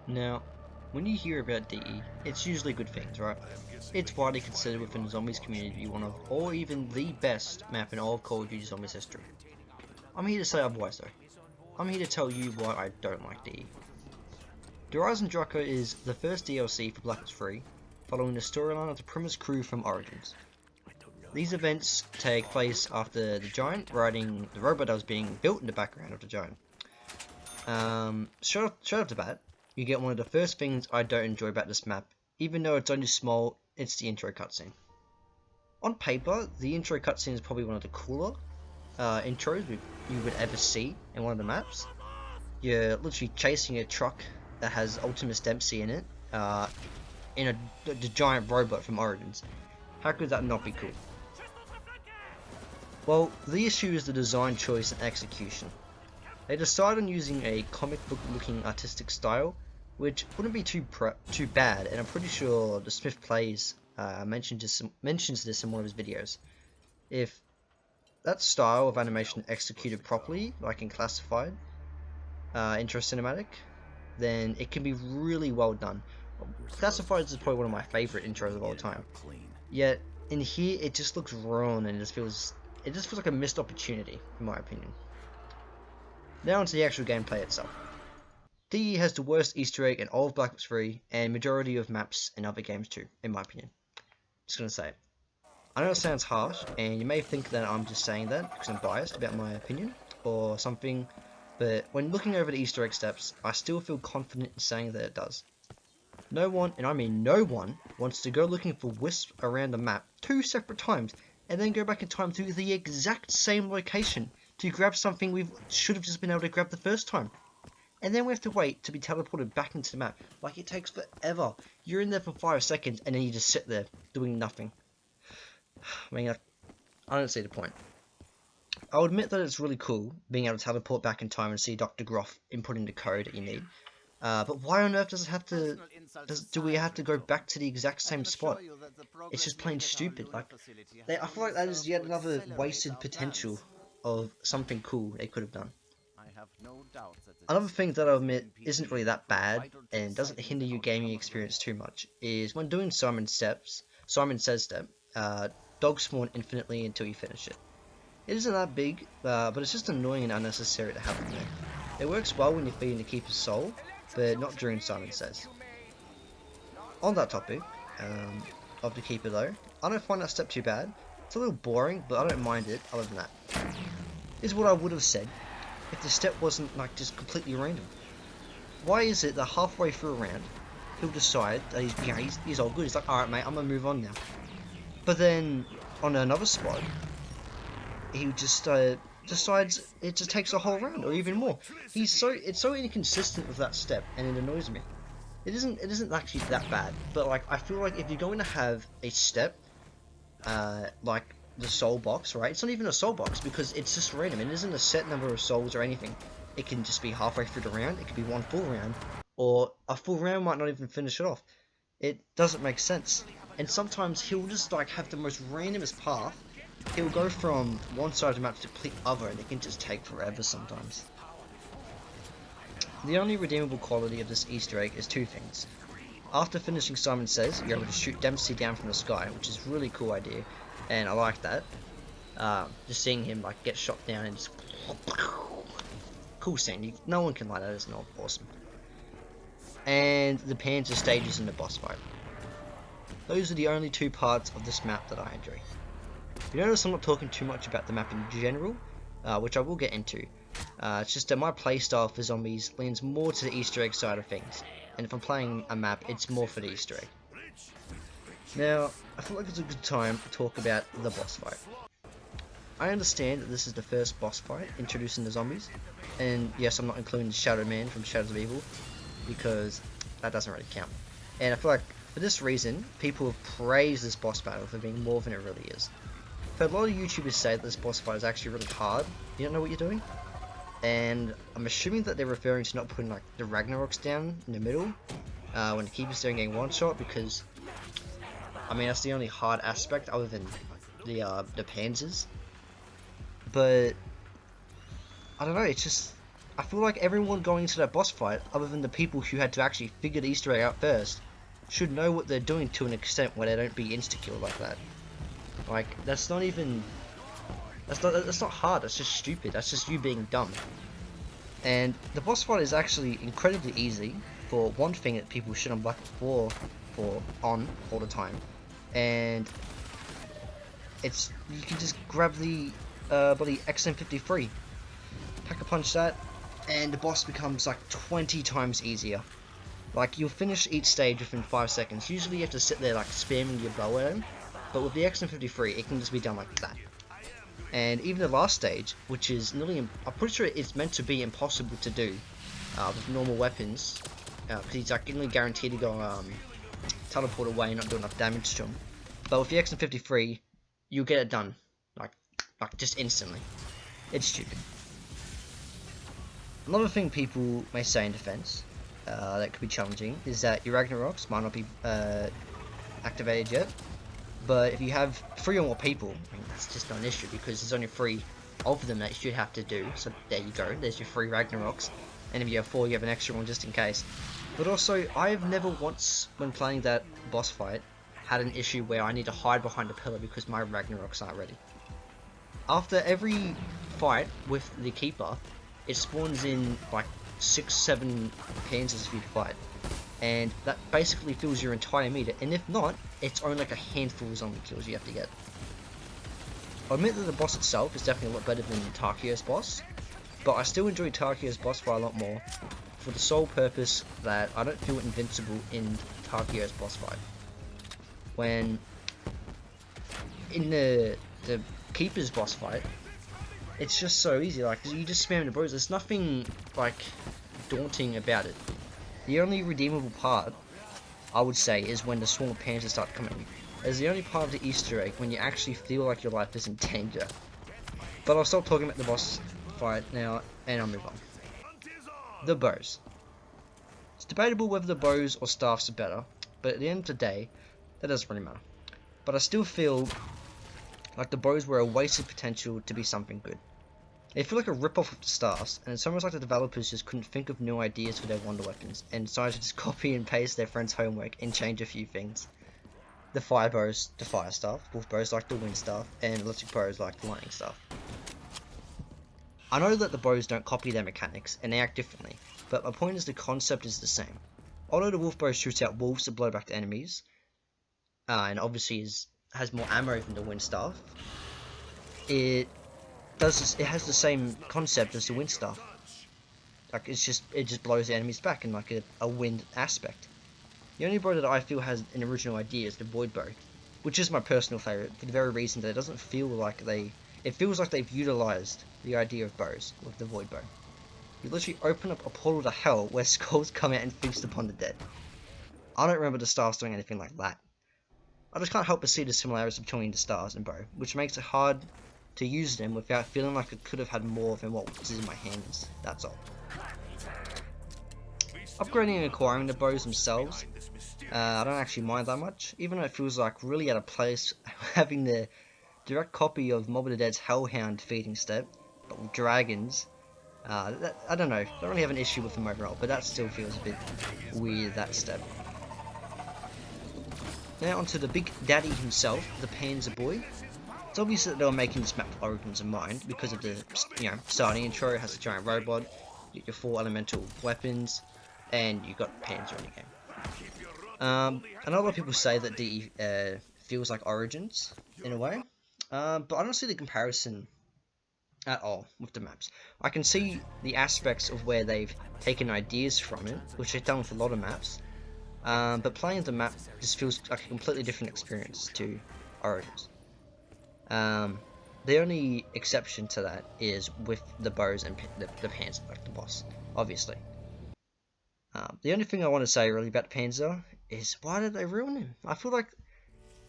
Now, when you hear about DE, it's usually good things, right? It's widely considered within the Zombies community to be one of, or even the best map in all of Call of Duty Zombies history. I'm here to say otherwise though. I'm here to tell you why I don't like DE. The Rise and Draco is the first DLC for Black Ops 3, following the storyline of the Primus crew from Origins. These events take place after the Giant riding the robot that was being built in the background of the Giant. Straight off the bat, you get one of the first things I don't enjoy about this map, even though it's only small, it's the intro cutscene. On paper, the intro cutscene is probably one of the cooler intros you would ever see in one of the maps. You're literally chasing a truck that has Ultimus Dempsey in it, in the giant robot from Origins. How could that not be cool? Well, the issue is the design choice and execution. They decided on using a comic book looking artistic style, which wouldn't be too bad, and I'm pretty sure the Smith Plays mentions this in one of his videos. If that style of animation executed properly, like in Classified, Intro Cinematic, then it can be really well done. Classified is probably one of my favourite intros of all time. Yet in here, it just looks wrong, and it just feels like a missed opportunity, in my opinion. Now onto the actual gameplay itself. DE has the worst Easter egg in all of Black Ops 3 and majority of maps in other games too, in my opinion. Just gonna say it. I know it sounds harsh, and you may think that I'm just saying that because I'm biased about my opinion or something, but when looking over the Easter egg steps, I still feel confident in saying that it does. No one, and I mean no one, wants to go looking for wisps around the map 2 separate times and then go back in time to the exact same location to grab something we should have just been able to grab the first time. And then we have to wait to be teleported back into the map. Like, it takes forever. You're in there for 5 seconds and then you just sit there doing nothing. I mean, I don't see the point. I'll admit that it's really cool being able to teleport back in time and see Dr. Groff inputting the code that you need. But why on earth do we have to go back to the exact same spot? It's just plain stupid. Like, I feel like that is yet another wasted potential of something cool they could have done. Another thing that I'll admit isn't really that bad and doesn't hinder your gaming experience too much is when doing Simon Says step, dogs spawn infinitely until you finish it. It isn't that big, but it's just annoying and unnecessary to have in there. It works well when you're feeding the Keeper's soul, but not during Simon Says. On that topic, of the Keeper though, I don't find that step too bad. It's a little boring, but I don't mind it other than that. This is what I would have said if the step wasn't like just completely random. Why is it that halfway through a round, he'll decide that he's all good, he's like, alright mate, I'm gonna move on now. But then, on another spot, he just decides it just takes a whole round or even more. It's so inconsistent with that step, and it annoys me. It isn't actually that bad, but like I feel like if you're going to have a step, like the soul box, right? It's not even a soul box because it's just random. It isn't a set number of souls or anything. It can just be halfway through the round. It could be one full round, or a full round might not even finish it off. It doesn't make sense. And sometimes he'll just like have the most randomest path. He'll go from one side of the map to the complete other, and it can just take forever sometimes. The only redeemable quality of this Easter egg is two things. After finishing Simon Says, you're able to shoot Dempsey down from the sky, which is a really cool idea, and I like that. Just seeing him like get shot down and just cool scene. No one can like that. It's not awesome. And the Panzer stages in the boss fight. Those are the only two parts of this map that I enjoy. You notice I'm not talking too much about the map in general, which I will get into. It's just that my playstyle for zombies leans more to the Easter egg side of things, and if I'm playing a map, it's more for the Easter egg. Now, I feel like it's a good time to talk about the boss fight. I understand that this is the first boss fight introducing the zombies, and yes, I'm not including the Shadow Man from Shadows of Evil, because that doesn't really count. And I feel like for this reason, people have praised this boss battle for being more than it really is. I've heard a lot of YouTubers say that this boss fight is actually really hard. You don't know what you're doing? And I'm assuming that they're referring to not putting like the Ragnaroks down in the middle when the Keeper's doing getting one shot, because I mean that's the only hard aspect other than the Panzers. But I don't know, it's just I feel like everyone going into that boss fight, other than the people who had to actually figure the Easter egg out first, should know what they're doing to an extent where they don't be insta-killed like that. Like, that's not even... That's not hard, that's just stupid, that's just you being dumb. And the boss fight is actually incredibly easy for one thing that people should unblock for on all the time. And it's, you can just grab the bloody XM53, pack a punch that, and the boss becomes like 20 times easier. Like, you'll finish each stage within 5 seconds. Usually you have to sit there like spamming your bow at him, but with the XM53 it can just be done like that. And even the last stage, which is nearly, I'm pretty sure it's meant to be impossible to do with normal weapons, because he's like nearly guaranteed to go teleport away and not do enough damage to him. But with the XM53, you'll get it done, like just instantly. It's stupid. Another thing people may say in defense that could be challenging is that your Ragnaroks might not be activated yet. But if you have 3 or more people, I mean, that's just not an issue because there's only 3 of them that you should have to do. So there you go, there's your 3 Ragnaroks. And if you have 4, you have an extra one just in case. But also, I've never once, when playing that boss fight, had an issue where I need to hide behind a pillar because my Ragnaroks aren't ready. After every fight with the Keeper, it spawns in like 6-7 Panzers for you to fight. And that basically fills your entire meter, and if not, it's only like a handful of zombie kills you have to get. I admit that the boss itself is definitely a lot better than Tarkio's boss, but I still enjoy Tarkio's boss fight a lot more, for the sole purpose that I don't feel invincible in Tarkio's boss fight. When in the Keeper's boss fight, it's just so easy, like you just spam the bros, there's nothing like daunting about it. The only redeemable part, I would say, is when the swarm of panzers start coming. It's the only part of the Easter egg when you actually feel like your life is in danger. But I'll stop talking about the boss fight now, and I'll move on. The bows. It's debatable whether the bows or staffs are better, but at the end of the day, that doesn't really matter. But I still feel like the bows were a wasted potential to be something good. They feel like a rip-off of the staffs, and it's almost like the developers just couldn't think of new ideas for their wonder weapons, and decided to just copy and paste their friend's homework and change a few things. The fire bows, the fire staff, wolf bows like the wind staff, and electric bows like the lightning staff. I know that the bows don't copy their mechanics, and they act differently, but my point is the concept is the same. Although the wolf bow shoots out wolves to blow back to enemies, and obviously has more ammo than the wind staff, it has the same concept as the wind staff. Like it just blows the enemies back in like a wind aspect. The only bow that I feel has an original idea is the void bow, which is my personal favourite for the very reason that it doesn't feel like it feels like they've utilised the idea of bows with the void bow. You literally open up a portal to hell where skulls come out and feast upon the dead. I don't remember the stars doing anything like that. I just can't help but see the similarities between the stars and bow, which makes it hard to use them without feeling like I could have had more than what was in my hands, that's all. Upgrading and acquiring the bows themselves, I don't actually mind that much, even though it feels like really out of place having the direct copy of Mob of the Dead's Hellhound feeding step, but with dragons. I don't know, don't really have an issue with them overall, but that still feels a bit weird, that step. Now onto the big daddy himself, the Panzer Boy. It's obvious that they were making this map with Origins in mind because of the, starting intro. It has a giant robot, you get your 4 elemental weapons, and you've got Panzer in the game. I know a lot of people say that DE feels like Origins in a way, but I don't see the comparison at all with the maps. I can see the aspects of where they've taken ideas from it, which they've done with a lot of maps, but playing the map just feels like a completely different experience to Origins. The only exception to that is with the bows and the Panzer, like the boss, obviously. The only thing I want to say really about Panzer is, why did they ruin him? I feel like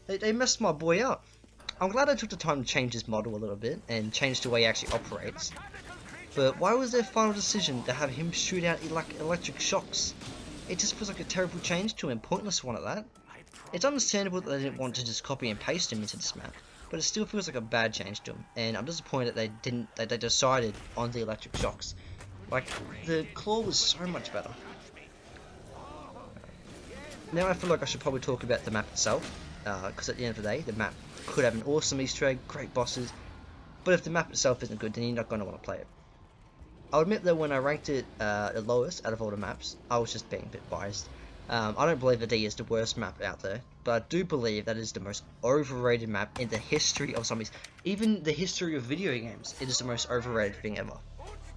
they messed my boy up. I'm glad I took the time to change his model a little bit and change the way he actually operates. But why was their final decision to have him shoot out like electric shocks? It just feels like a terrible change to him, pointless one at that. It's understandable that they didn't want to just copy and paste him into this map, but it still feels like a bad change to him, and I'm disappointed that they decided on the electric shocks. Like, the claw was so much better. Now I feel like I should probably talk about the map itself, because at the end of the day, the map could have an awesome Easter egg, great bosses, but if the map itself isn't good, then you're not going to want to play it. I'll admit that when I ranked it the lowest out of all the maps, I was just being a bit biased. I don't believe that D is the worst map out there, but I do believe that is the most overrated map in the history of zombies. Even the history of video games, it is the most overrated thing ever.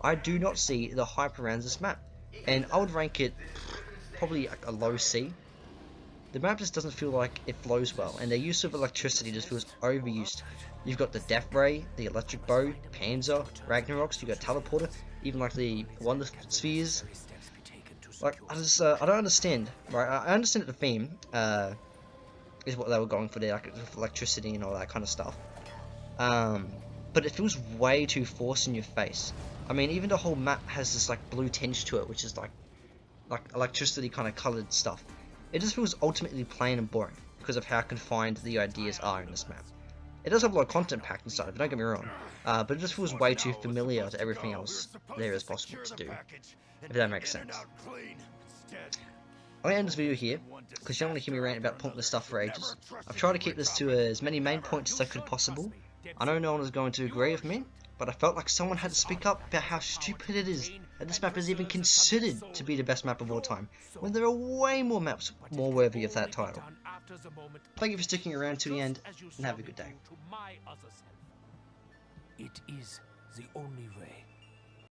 I do not see the hype around this map, and I would rank it probably like a low C. The map just doesn't feel like it flows well, and their use of electricity just feels overused. You've got the Death Ray, the Electric Bow, Panzer, Ragnaroks, you've got Teleporter, even like the Wonder Spheres. Like, I don't understand, right? I understand that the theme, is what they were going for there, like electricity and all that kind of stuff. But it feels way too forced in your face. I mean, even the whole map has this like blue tinge to it, which is like electricity kind of colored stuff. It just feels ultimately plain and boring because of how confined the ideas are in this map. It does have a lot of content packed inside, but don't get me wrong, but it just feels way too familiar to everything else there is possible to do, if that makes sense. I'm going to end this video here, because you don't want to hear me rant about pointless stuff for ages. I've tried to keep this to as many main points as I could possible. I know no one is going to agree with me, but I felt like someone had to speak up about how stupid it is that this map is even considered to be the best map of all time, when there are way more maps more worthy of that title. Thank you for sticking around to the end, and have a good day. It is the only way.